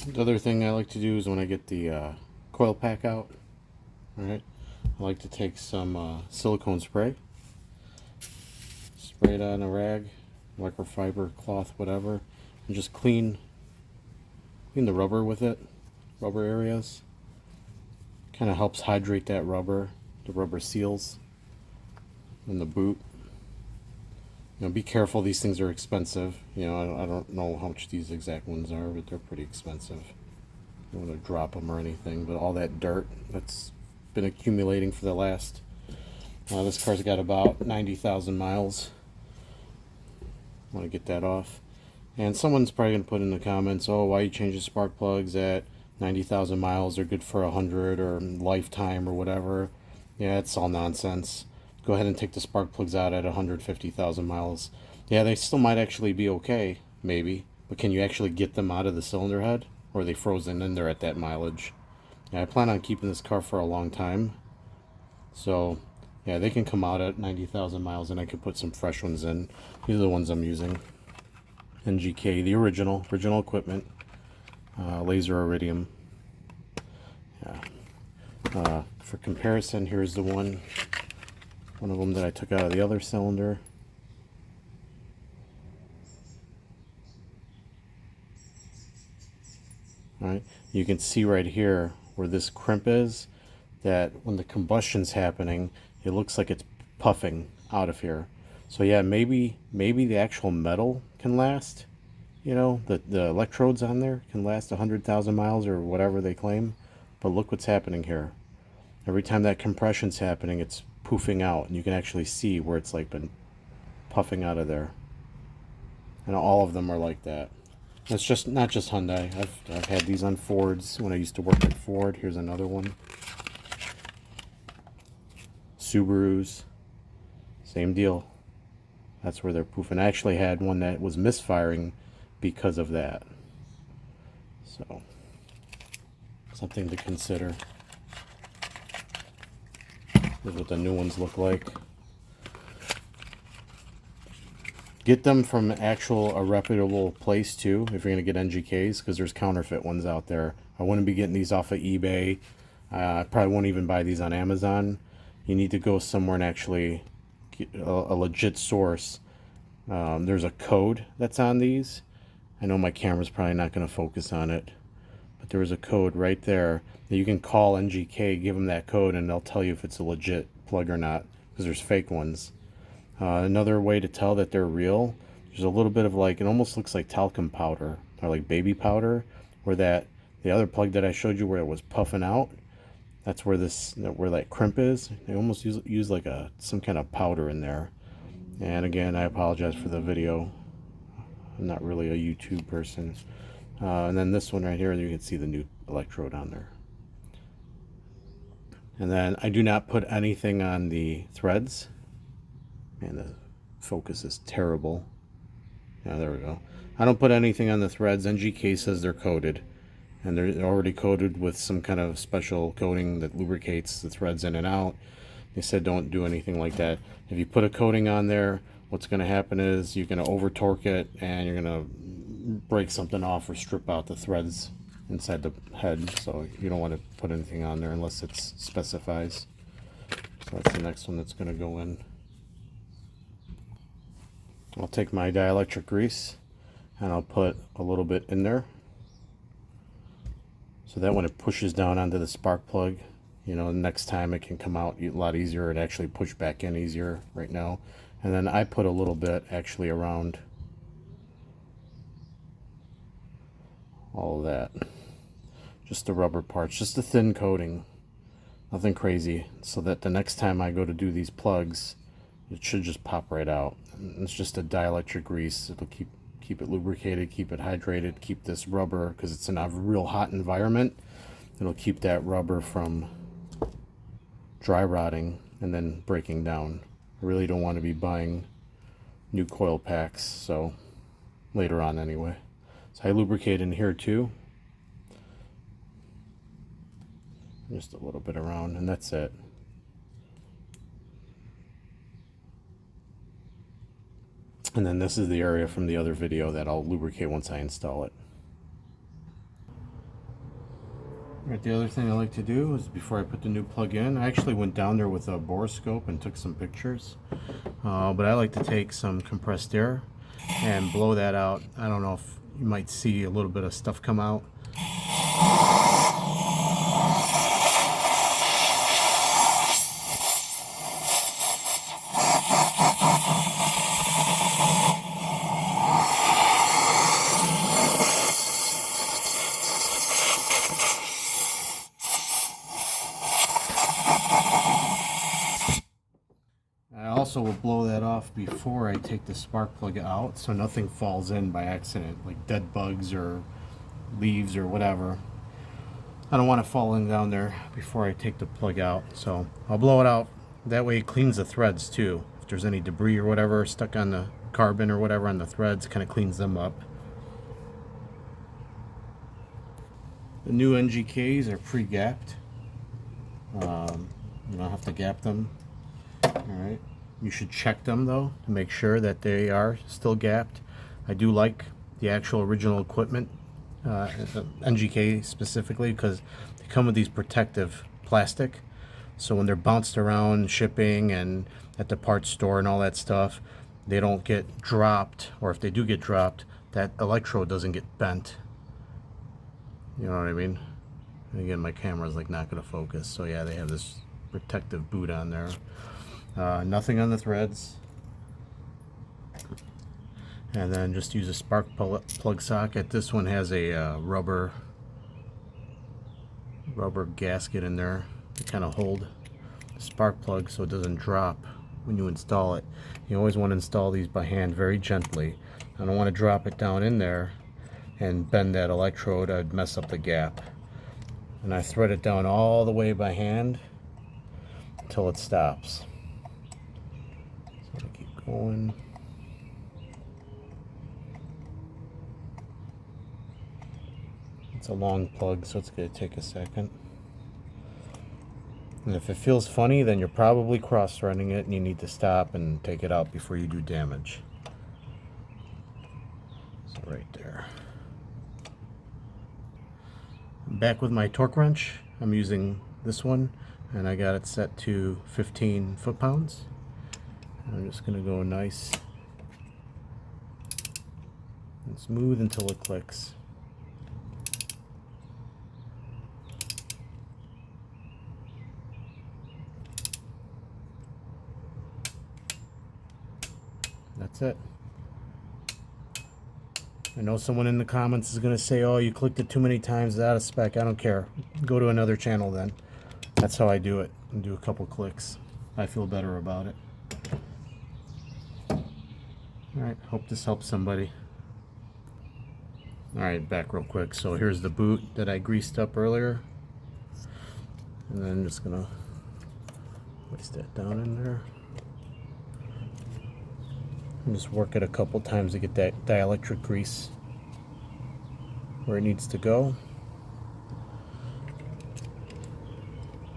The other thing I like to do is when I get the coil pack out, alright, I like to take some silicone spray, spray it on a rag, microfiber, cloth, whatever, and just clean the rubber with it, rubber areas. Kind of helps hydrate that rubber, the rubber seals in the boot. You know, be careful, these things are expensive. You know, I don't know how much these exact ones are, but they're pretty expensive. You don't want to drop them or anything, but all that dirt that's been accumulating for the last, this car's got about 90,000 miles. I want to get that off. And someone's probably going to put in the comments, oh, why you change the spark plugs at 90,000 miles? They're good for 100 or lifetime or whatever. Yeah, it's all nonsense. Go ahead and take the spark plugs out at 150,000 miles. Yeah, they still might actually be okay, maybe. But can you actually get them out of the cylinder head? Or are they frozen in there at that mileage? Yeah, I plan on keeping this car for a long time. So, yeah, they can come out at 90,000 miles and I can put some fresh ones in. These are the ones I'm using. NGK, the original equipment. Laser iridium. Yeah. For comparison, here's the one of them that I took out of the other cylinder. Alright, you can see right here where this crimp is, that when the combustion's happening, it looks like it's puffing out of here. So yeah, maybe the actual metal can last, you know, the electrodes on there can last 100,000 miles or whatever they claim. But look what's happening here. Every time that compression's happening, it's poofing out, and you can actually see where it's like been puffing out of there. And all of them are like that. It's just not just Hyundai. I've had these on Fords when I used to work at Ford. Here's another one. Subarus, same deal. That's where they're poofing. I actually had one that was misfiring because of that. So, something to consider. This is what the new ones look like. Get them from a reputable place too, if you're going to get NGKs, because there's counterfeit ones out there. I wouldn't be getting these off of eBay. I probably won't even buy these on Amazon. You need to go somewhere and actually get a legit source. There's a code that's on these. I know my camera's probably not going to focus on it, but there is a code right there that you can call NGK, give them that code, and they'll tell you if it's a legit plug or not, because there's fake ones. Another way to tell that they're real, there's a little bit of like, it almost looks like talcum powder or like baby powder, where the other plug that I showed you where it was puffing out, that's where where that crimp is. They almost use like some kind of powder in there. And again, I apologize for the video. I'm not really a YouTube person. And then this one right here, you can see the new electrode on there. And then I do not put anything on the threads. And the focus is terrible. Yeah, there we go. I don't put anything on the threads. NGK says they're coated. And they're already coated with some kind of special coating that lubricates the threads in and out. They said don't do anything like that. If you put a coating on there, what's going to happen is you're going to over torque it and you're going to break something off or strip out the threads inside the head. So you don't want to put anything on there unless it specifies. So that's the next one that's going to go in. I'll take my dielectric grease and I'll put a little bit in there, so that when it pushes down onto the spark plug, you know, next time it can come out a lot easier and actually push back in easier right now. And then I put a little bit actually around all of that. Just the rubber parts, just a thin coating, nothing crazy, so that the next time I go to do these plugs, it should just pop right out. And it's just a dielectric grease. It'll keep it lubricated, keep it hydrated, keep this rubber, because it's in a real hot environment, it'll keep that rubber from dry rotting and then breaking down. I really don't want to be buying new coil packs, so later on anyway. So I lubricate in here too, just a little bit around, and that's it. And then this is the area from the other video that I'll lubricate once I install it. Right, the other thing I like to do is before I put the new plug in, I actually went down there with a borescope and took some pictures. But I like to take some compressed air and blow that out. I don't know if you might see a little bit of stuff come out. I also will blow that off before I take the spark plug out so nothing falls in by accident, like dead bugs or leaves or whatever. I don't want it falling down there before I take the plug out, so I'll blow it out. That way it cleans the threads too. If there's any debris or whatever stuck on the carbon or whatever on the threads, kind of cleans them up. The new NGKs are pre-gapped. You don't have to gap them. Alright, you should check them though to make sure that they are still gapped. I do like the actual original equipment, NGK specifically, because they come with these protective plastic, so when they're bounced around shipping and at the parts store and all that stuff, they don't get dropped, or if they do get dropped, that electrode doesn't get bent. You know what I mean? And again, my camera's like not going to focus, so yeah, they have this protective boot on there. Nothing on the threads, and then just use a spark plug socket. This one has a rubber gasket in there to kind of hold the spark plug so it doesn't drop when you install it. You always want to install these by hand very gently. I don't want to drop it down in there and bend that electrode. I'd mess up the gap. And I thread it down all the way by hand until it stops. So I keep going. It's a long plug, so it's going to take a second. And if it feels funny, then you're probably cross-threading it and you need to stop and take it out before you do damage. So right there. I'm back with my torque wrench. I'm using this one, and I got it set to 15 foot-pounds. I'm just going to go nice and smooth until it clicks. That's it. I know someone in the comments is going to say, oh, you clicked it too many times, it's out of spec. I don't care. Go to another channel then. That's how I do it. And do a couple clicks. I feel better about it. Alright, hope this helps somebody. Alright, back real quick. So here's the boot that I greased up earlier. And then I'm just going to place that down in there. And just work it a couple times to get that dielectric grease where it needs to go.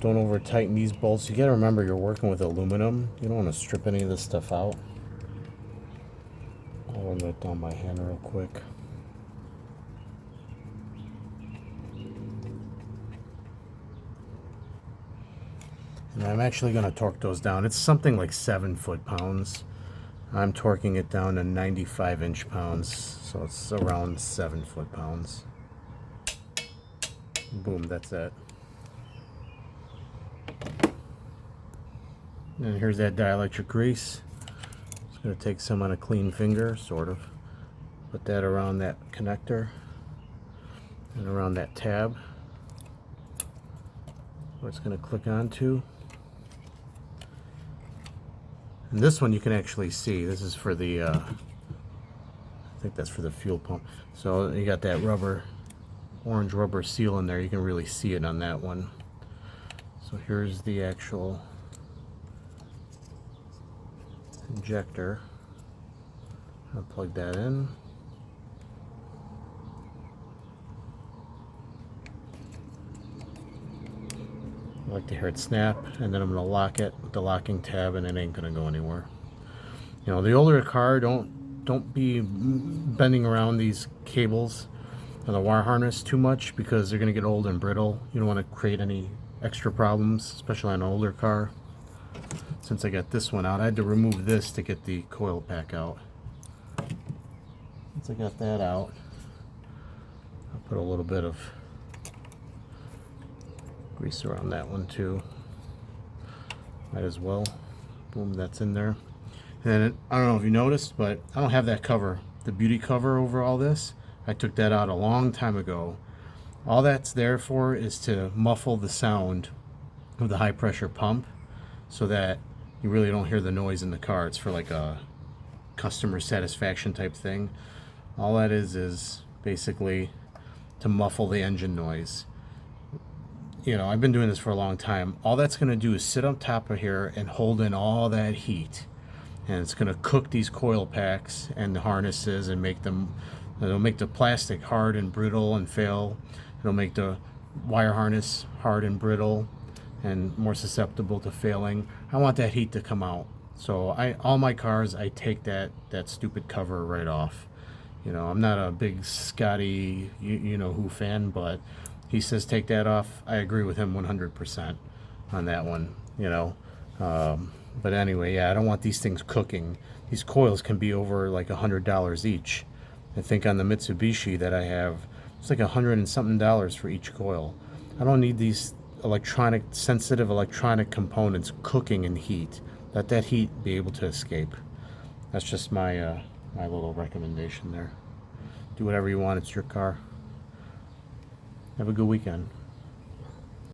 Don't over tighten these bolts. You gotta remember you're working with aluminum. You don't want to strip any of this stuff out. I'll run that down by hand real quick. And I'm actually going to torque those down. It's something like 7 foot-pounds. I'm torquing it down to 95 inch-pounds, so it's around 7 foot-pounds. Boom, that's it. And here's that dielectric grease. Just going to take some on a clean finger, sort of. Put that around that connector and around that tab where it's going to click onto. And this one you can actually see. This is for the, I think that's for the fuel pump. So you got that rubber, orange rubber seal in there. You can really see it on that one. So here's the actual injector. I'll plug that in. I like to hear it snap, and then I'm going to lock it with the locking tab, and it ain't going to go anywhere. You know, the older car, don't be bending around these cables. the wire harness too much because they're going to get old and brittle. You don't want to create any extra problems, especially on an older car. Since I got this one out, I had to remove this to get the coil pack out. Once I got that out, I'll put a little bit of grease around that one too. Might as well. Boom, that's in there. And I don't know if you noticed, but I don't have that cover, the beauty cover over all this. I took that out a long time ago. All that's there for is to muffle the sound of the high pressure pump so that you really don't hear the noise in the car. It's for like a customer satisfaction type thing. All that is basically to muffle the engine noise. You know, I've been doing this for a long time. All that's going to do is sit on top of here and hold in all that heat. And it's going to cook these coil packs and the harnesses and make them, it'll make the plastic hard and brittle and fail. It'll make the wire harness hard and brittle and more susceptible to failing. I want that heat to come out. So all my cars, I take that stupid cover right off. You know, I'm not a big Scotty, you know who fan, but he says take that off. I agree with him 100% on that one, you know. But anyway, yeah, I don't want these things cooking. These coils can be over like $100 each. I think on the Mitsubishi that I have, it's like $100 and something for each coil. I don't need these sensitive electronic components cooking in heat. Let that heat be able to escape. That's just my my little recommendation there. Do whatever you want. It's your car. Have a good weekend.